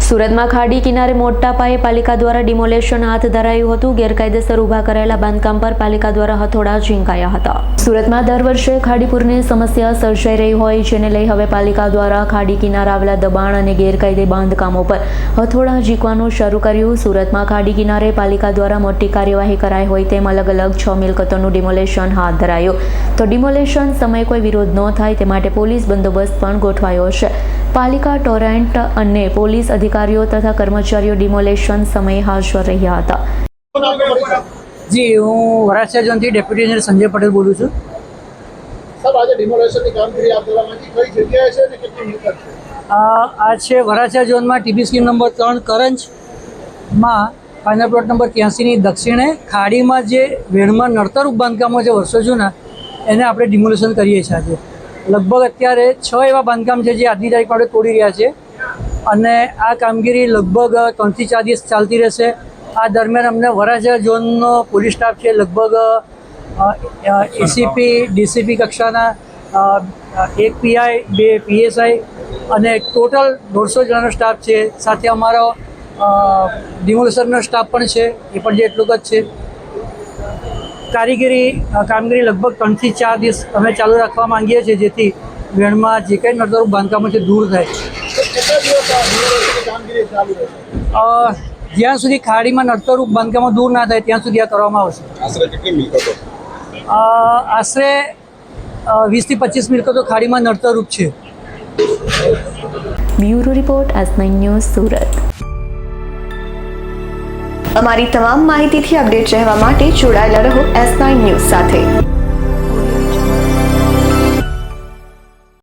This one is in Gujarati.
સુરતમાં ખાડી કિનારે મોટા પાયે પાલિકા દ્વારા ડિમોલેશન હાથ ધરાયું હતું। ગેરકાયદેસર ઊભા કરાયેલા બાંધકામ પર પાલિકા દ્વારા હથોડા ઝીંકાયા હતા। સુરતમાં દર વર્ષે ખાડીપુરની સમસ્યા સર્જાઈ રહી હોય, જેને લઈ હવે પાલિકા દ્વારા ખાડી કિનારે આવેલા દબાણ અને ગેરકાયદે બાંધકામો પર હથોડા ઝીંકવાનું શરૂ કર્યું। સુરતમાં ખાડી કિનારે પાલિકા દ્વારા મોટી કાર્યવાહી કરાઈ હોય તેમ અલગ અલગ 6 મિલકતોનું ડિમોલેશન હાથ ધરાયું। તો ડિમોલેશન સમયે કોઈ વિરોધ ન થાય તે માટે પોલીસ બંદોબસ્ત પણ ગોઠવાયો છે। પાલિકા ટોરેન્ટ અને પોલીસ अधिकारियों तथा कर्मचारियों डिमोलेशन समय हाजर રહ્યા હતા। જી, હું વરાછા ઝોનથી ડેપ્યુટી ઇન્જિનિયર સંજય પટેલ બોલું છું। સાહેબ, આજે ડિમોલેશનની કામગીરી હાથ ધરવામાં કઈ જગ્યાએ છે અને કેટલી મિલકત છે? આ છે વરાછા ઝોનમાં ટીબી સ્કીમ નંબર 3 કરંજમાં ફાઇનલ પ્લોટ નંબર 83ની દક્ષિણે ખાડીમાં જે વેણમાં નડતરરૂપ બાંધકામો છે વર્ષો જૂના, એને આપણે ડિમોલેશન કરીએ છીએ। આજે લગભગ અત્યારે 6 એવા બાંધકામ છે જે આજની તારીખમાં આપણે તોડી રહ્યા છીએ અને આ કામગીરી લગભગ 3 થી 4 દિવસ ચાલતી રહેશે। આ દરમિયાન અમને વરાછા ઝોનનો પોલીસ સ્ટાફ છે, લગભગ એસીપી ડીસીપી કક્ષાના 1 પીઆઈ 2 પીએસઆઈ અને ટોટલ 150 જણાનો સ્ટાફ છે। સાથે અમારો ડિમોલેશનનો સ્ટાફ પણ છે, એ પણ જે એટલું જ છે। કામગીરી લગભગ 3 થી 4 દિવસ અમે ચાલુ રાખવા માંગીએ છીએ, જેથી વેણમાં જે કંઈ નડતરરૂપ બાંધકામો છે દૂર થાય। જ્યાં સુધી ખાડીમાં નડતરરૂપ બાંધકામો દૂર ના થાય ત્યાં સુધી આ કરવામાં આવશે। આશરે કેટલી મિલકતો? આશરે 20 થી 25 મિલકતો ખાડીમાં નડતરરૂપ છે। Bureau report S9 news Surat. અમારી તમામ માહિતીથી અપડેટ રહેવા માટે જોડાયેલા રહો S9 ન્યૂઝ સાથે।